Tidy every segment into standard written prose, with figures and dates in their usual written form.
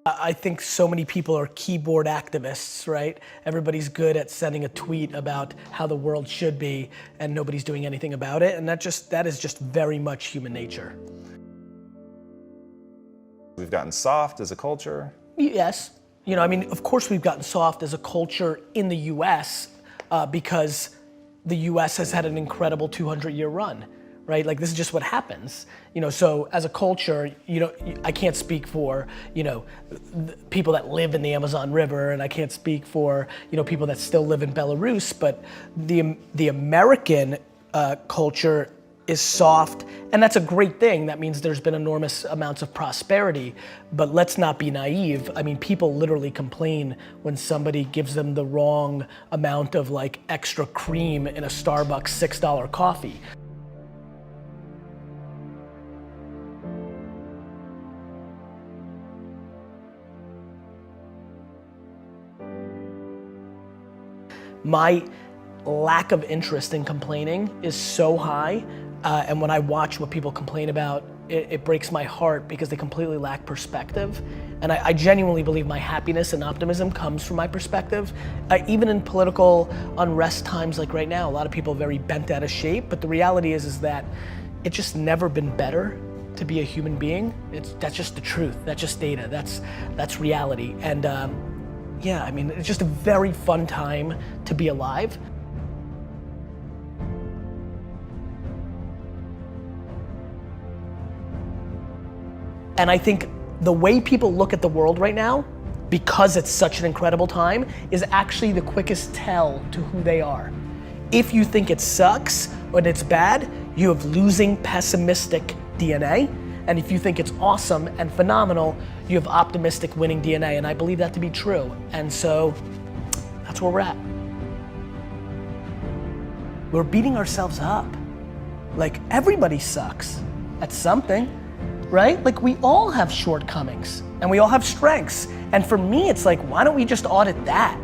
I think so many people are keyboard activists, right? Everybody's good at sending a tweet about how the world should be and nobody's doing anything about it. And that is just very much human nature. We've gotten soft as a culture. Yes. You know, I mean, of course we've gotten soft as a culture in the US because the US has had an incredible 200-year run, right? Like this is just what happens. You know, so as a culture, you know, I can't speak for, you know, people that live in the Amazon River, and I can't speak for, you know, people that still live in Belarus, but the American culture is soft, and that's a great thing. That means there's been enormous amounts of prosperity, but let's not be naive. I mean, people literally complain when somebody gives them the wrong amount of like extra cream in a Starbucks $6 coffee. My lack of interest in complaining is so high, and when I watch what people complain about, it breaks my heart because they completely lack perspective. And I genuinely believe my happiness and optimism comes from my perspective. Even in political unrest times like right now, a lot of people are very bent out of shape, but the reality is that it's just never been better to be a human being. That's just the truth, that's just data, that's reality. And yeah, I mean, it's just a very fun time to be alive. And I think the way people look at the world right now, because it's such an incredible time, is actually the quickest tell to who they are. If you think it sucks or it's bad, you have losing pessimistic DNA. And if you think it's awesome and phenomenal, you have optimistic winning DNA, and I believe that to be true. And so, that's where we're at. We're beating ourselves up. Like, everybody sucks at something, right? Like, we all have shortcomings, and we all have strengths. And for me, it's like, why don't we just audit that?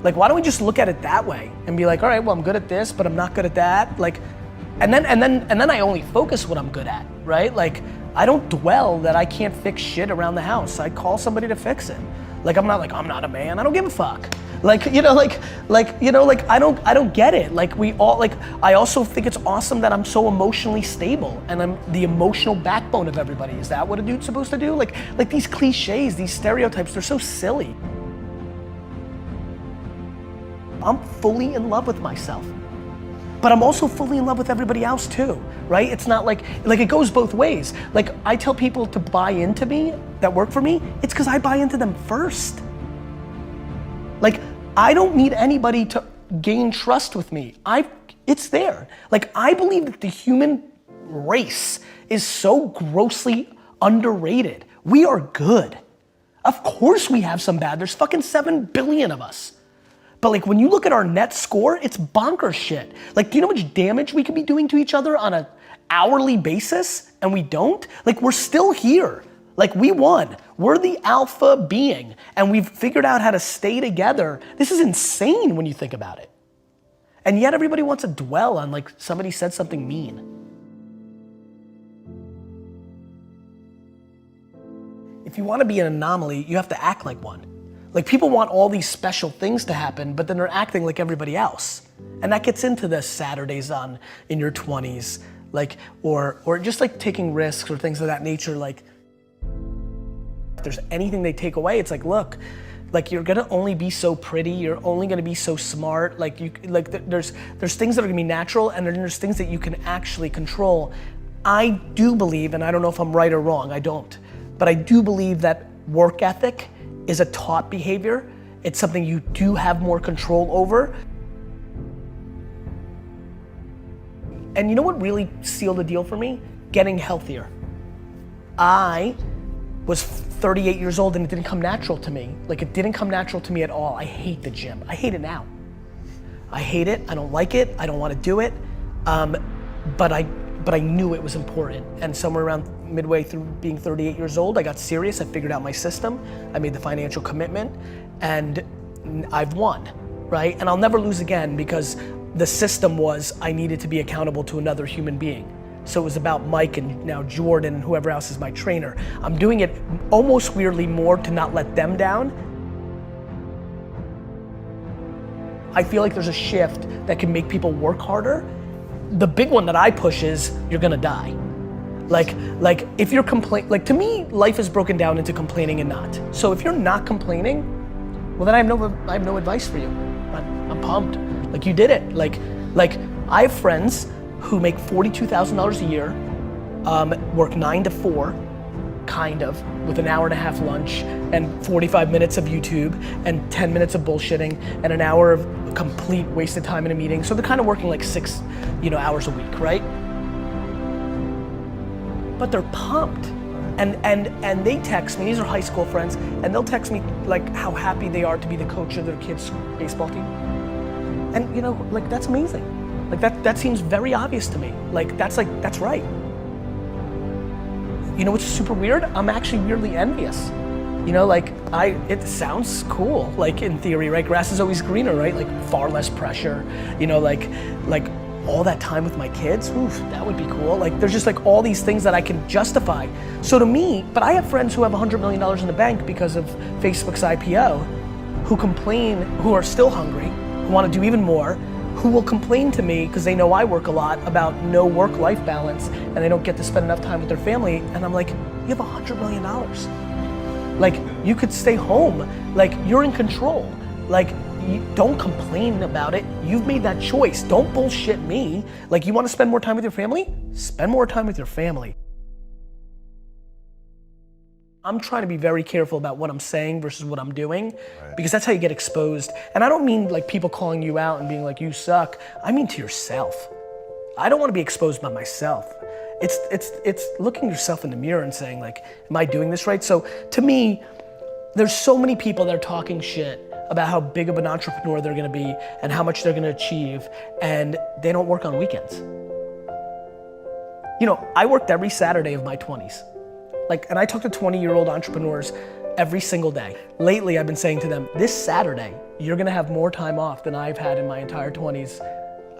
Like, why don't we just look at it that way and be like, all right, well, I'm good at this, but I'm not good at that. Like, and then I only focus what I'm good at, right? Like, I don't dwell that I can't fix shit around the house. I call somebody to fix it. Like, I'm not a man, I don't give a fuck. Like, you know, I don't get it. Like, I also think it's awesome that I'm so emotionally stable and I'm the emotional backbone of everybody. Is that what a dude's supposed to do? Like these cliches, these stereotypes, they're so silly. I'm fully in love with myself. But I'm also fully in love with everybody else too, right? It's not like it goes both ways. Like, I tell people to buy into me, that work for me, it's because I buy into them first. Like, I don't need anybody to gain trust with me. It's there. Like, I believe that the human race is so grossly underrated. We are good. Of course we have some bad. There's fucking 7 billion of us. But like, when you look at our net score, it's bonkers shit. Like, do you know how much damage we could be doing to each other on an hourly basis and we don't? Like, we're still here. Like, we won. We're the alpha being and we've figured out how to stay together. This is insane when you think about it. And yet everybody wants to dwell on like somebody said something mean. If you want to be an anomaly, you have to act like one. Like, people want all these special things to happen, but then they're acting like everybody else. And that gets into the Saturdays in your 20s, like, or just like taking risks or things of that nature. Like, if there's anything they take away, it's like, look, like, you're gonna only be so pretty, you're only gonna be so smart, like, there's things that are gonna be natural, and then there's things that you can actually control. I do believe, and I don't know if I'm right or wrong, I don't, but I do believe that work ethic is a taught behavior. It's something you do have more control over. And you know what really sealed the deal for me? Getting healthier. I was 38 years old and it didn't come natural to me. Like, it didn't come natural to me at all. I hate the gym. I hate it now. I hate it, I don't like it, I don't want to do it. But I knew it was important. And somewhere around midway through being 38 years old, I got serious, I figured out my system, I made the financial commitment, and I've won, right? And I'll never lose again because the system was I needed to be accountable to another human being. So it was about Mike and now Jordan and whoever else is my trainer. I'm doing it almost weirdly more to not let them down. I feel like there's a shift that can make people work harder. The big one that I push is you're gonna die. Like if you're like to me, life is broken down into complaining and not. So if you're not complaining, well then I have no advice for you. I'm pumped. Like you did it. Like I have friends who make $42,000 a year, work 9 to 4, kind of, with an hour and a half lunch and 45 minutes of YouTube and 10 minutes of bullshitting and an hour of complete wasted time in a meeting. So they're kind of working like 6, hours a week, right? But they're pumped. And they text me, these are high school friends, and they'll text me like how happy they are to be the coach of their kids' baseball team. And like that's amazing. Like that seems very obvious to me. That's right. You know what's super weird? I'm actually weirdly envious. It sounds cool, like in theory, right? Grass is always greener, right? Like far less pressure, like all that time with my kids, oof, that would be cool. Like there's just like all these things that I can justify. So to me, but I have friends who have $100 million in the bank because of Facebook's IPO, who complain, who are still hungry, who want to do even more, who will complain to me because they know I work a lot about no work-life balance and they don't get to spend enough time with their family. And I'm like, you have $100 million. Like you could stay home, like you're in control. Like don't complain about it. You've made that choice. Don't bullshit me. Like you want to spend more time with your family? Spend more time with your family. I'm trying to be very careful about what I'm saying versus what I'm doing, because that's how you get exposed. And I don't mean like people calling you out and being like, you suck. I mean to yourself. I don't want to be exposed by myself. It's looking yourself in the mirror and saying like, am I doing this right? So to me, there's so many people that are talking shit about how big of an entrepreneur they're gonna be and how much they're gonna achieve, and they don't work on weekends. I worked every Saturday of my 20s. And I talk to 20-year-old entrepreneurs every single day. Lately, I've been saying to them, this Saturday, you're gonna have more time off than I've had in my entire 20s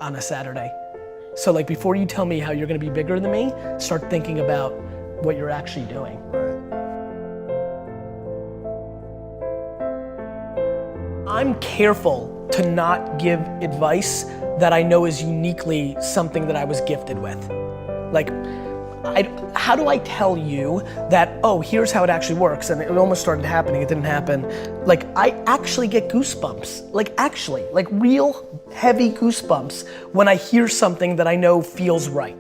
on a Saturday. So before you tell me how you're gonna be bigger than me, start thinking about what you're actually doing. I'm careful to not give advice that I know is uniquely something that I was gifted with. How do I tell you that, oh, here's how it actually works, and it almost started happening, it didn't happen. I actually get goosebumps, real heavy goosebumps when I hear something that I know feels right.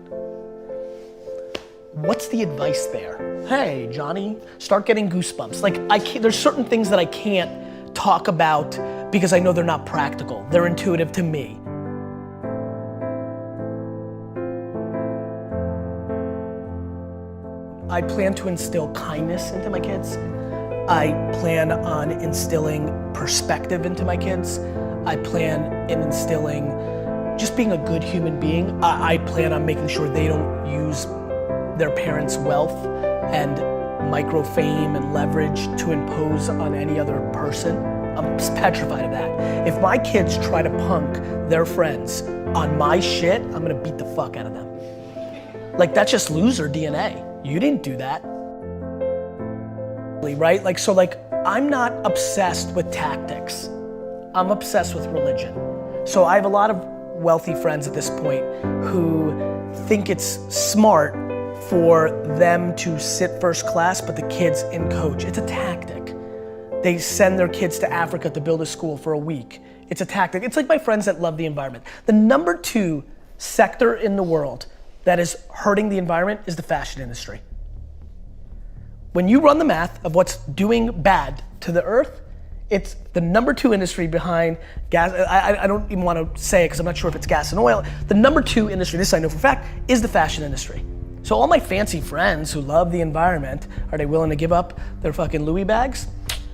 What's the advice there? Hey, Johnny, start getting goosebumps. There's certain things that I can't talk about because I know they're not practical. They're intuitive to me. I plan to instill kindness into my kids. I plan on instilling perspective into my kids. I plan in instilling just being a good human being. I plan on making sure they don't use their parents' wealth and micro fame and leverage to impose on any other person. I'm petrified of that. If my kids try to punk their friends on my shit, I'm gonna beat the fuck out of them. That's just loser DNA. You didn't do that. Right? I'm not obsessed with tactics. I'm obsessed with religion. So I have a lot of wealthy friends at this point who think it's smart for them to sit first class, but the kids in coach. It's a tactic. They send their kids to Africa to build a school for a week. It's a tactic. It's like my friends that love the environment. The number 2 sector in the world that is hurting the environment is the fashion industry. When you run the math of what's doing bad to the earth, it's the number 2 industry behind gas. I don't even want to say it because I'm not sure if it's gas and oil. The number 2 industry, this I know for a fact, is the fashion industry. So all my fancy friends who love the environment, are they willing to give up their fucking Louis bags?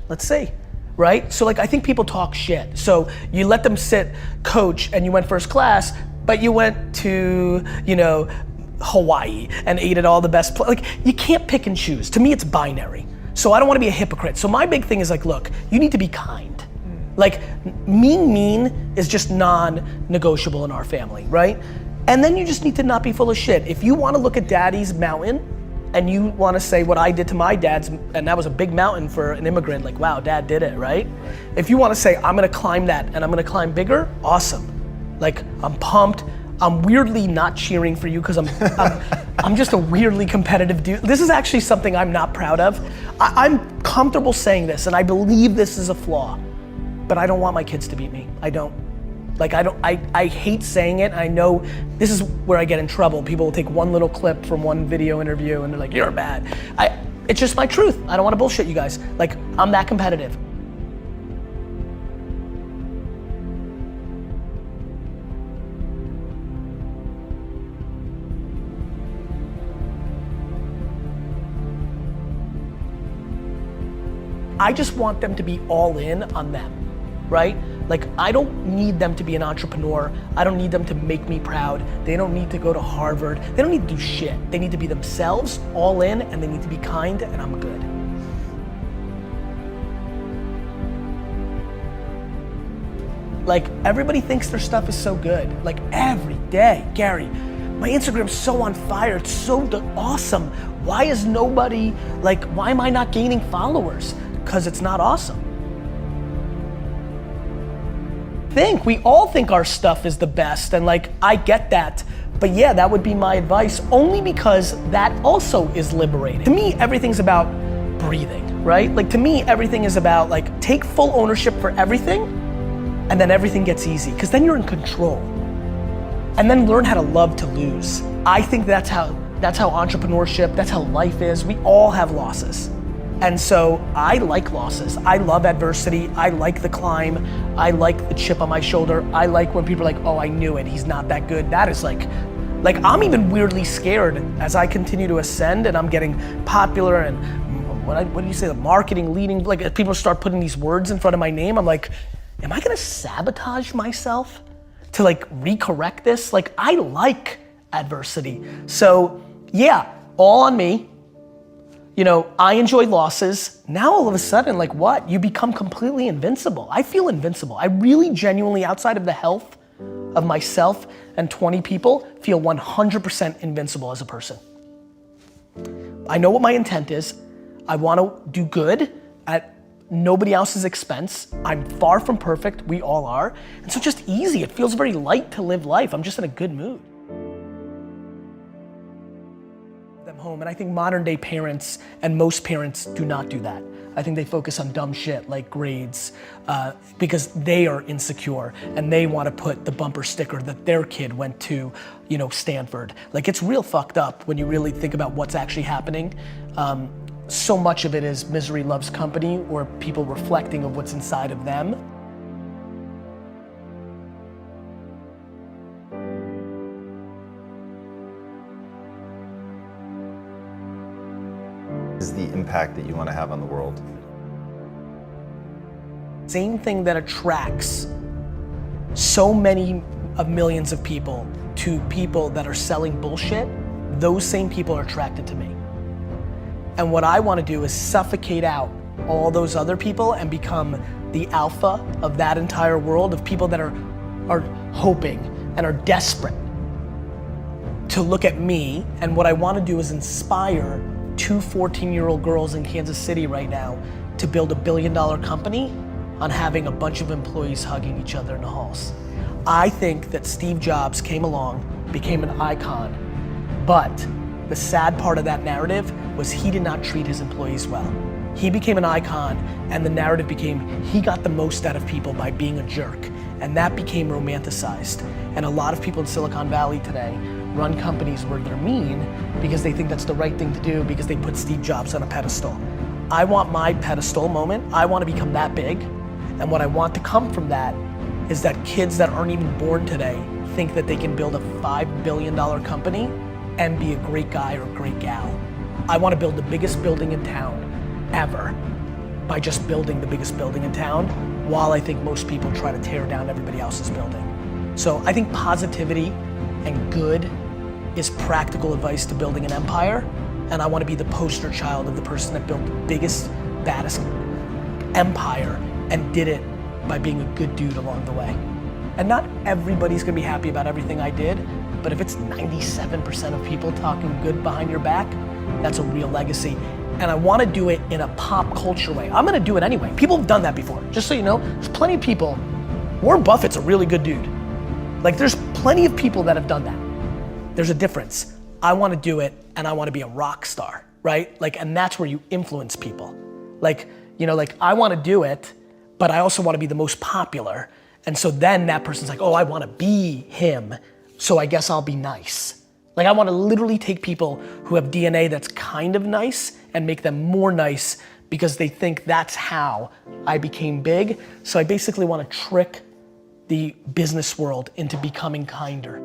Let's see, right? So I think people talk shit. So you let them sit coach and you went first class, but you went to, Hawaii and ate at all the best you can't pick and choose. To me, it's binary. So I don't want to be a hypocrite. So my big thing is look, you need to be kind. Mean is just non-negotiable in our family, right? And then you just need to not be full of shit. If you wanna look at daddy's mountain and you wanna say what I did to my dad's, and that was a big mountain for an immigrant, like wow, dad did it, right? If you wanna say, I'm gonna climb that and I'm gonna climb bigger, awesome. Like, I'm pumped. I'm weirdly not cheering for you because I'm just a weirdly competitive dude. This is actually something I'm not proud of. I'm comfortable saying this and I believe this is a flaw, but I don't want my kids to beat me. I don't. Like I hate saying it. I know this is where I get in trouble. People will take one little clip from one video interview and they're like, you're bad. It's just my truth. I don't want to bullshit you guys. Like, I'm that competitive. I just want them to be all in on them, right? Like, I don't need them to be an entrepreneur. I don't need them to make me proud. They don't need to go to Harvard. They don't need to do shit. They need to be themselves, all in, and they need to be kind, and I'm good. Like, everybody thinks their stuff is so good. Like, every day, Gary, my Instagram's so on fire, it's so awesome. Why is nobody, like, why am I not gaining followers? Because it's not awesome. We all think our stuff is the best, and like, I get that. But yeah, that would be my advice, only because that also is liberating. To me, everything's about breathing, right? Like, to me, everything is about like, take full ownership for everything, and then everything gets easy, because then you're in control. And then learn how to love to lose. I think that's how entrepreneurship, that's how life is. We all have losses. And so I like losses. I love adversity. I like the climb. I like the chip on my shoulder. I like when people are like, oh, I knew it, he's not that good. That is like I'm even weirdly scared as I continue to ascend and I'm getting popular and what do you say, the marketing leading, like as people start putting these words in front of my name, I'm like, am I gonna sabotage myself to like recorrect this? Like, I like adversity. So yeah, all on me. You know, I enjoy losses. Now all of a sudden, like what? You become completely invincible. I feel invincible. I really genuinely, outside of the health of myself and 20 people, feel 100% invincible as a person. I know what my intent is. I want to do good at nobody else's expense. I'm far from perfect, we all are. And so just easy, it feels very light to live life. I'm just in a good mood. Them home, and I think modern day parents and most parents do not do that. I think they focus on dumb shit like grades because they are insecure and they want to put the bumper sticker that their kid went to, you know, Stanford. Like, it's real fucked up when you really think about what's actually happening. So much of it is misery loves company, or people reflecting of what's inside of them. Is the impact that you want to have on the world? Same thing that attracts so many of millions of people to people that are selling bullshit, those same people are attracted to me. And what I want to do is suffocate out all those other people and become the alpha of that entire world of people that are hoping and are desperate to look at me. And what I want to do is inspire 2 14-year-old girls in Kansas City right now to build a $1 billion company on having a bunch of employees hugging each other in the halls. I think that Steve Jobs came along, became an icon, but the sad part of that narrative was he did not treat his employees well. He became an icon, and the narrative became he got the most out of people by being a jerk, and that became romanticized. And a lot of people in Silicon Valley today run companies where they're mean because they think that's the right thing to do because they put Steve Jobs on a pedestal. I want my pedestal moment. I want to become that big. And what I want to come from that is that kids that aren't even born today think that they can build a $5 billion company and be a great guy or a great gal. I want to build the biggest building in town ever by just building the biggest building in town, while I think most people try to tear down everybody else's building. So I think positivity and good is practical advice to building an empire, and I want to be the poster child of the person that built the biggest, baddest empire and did it by being a good dude along the way. And not everybody's gonna be happy about everything I did, But if it's 97% of people talking good behind your back, that's a real legacy. And I wanna do it in a pop culture way. I'm gonna do it anyway. People have done that before. Just so you know, there's plenty of people. Warren Buffett's a really good dude. Like there's plenty of people that have done that. There's a difference. I wanna do it and I wanna be a rock star, right? Like, and that's where you influence people. Like, you know, like I wanna do it, but I also wanna be the most popular. And so then that person's like, oh, I wanna be him, so I guess I'll be nice. Like I wanna literally take people who have DNA that's kind of nice and make them more nice because they think that's how I became big. So I basically wanna trick the business world into becoming kinder.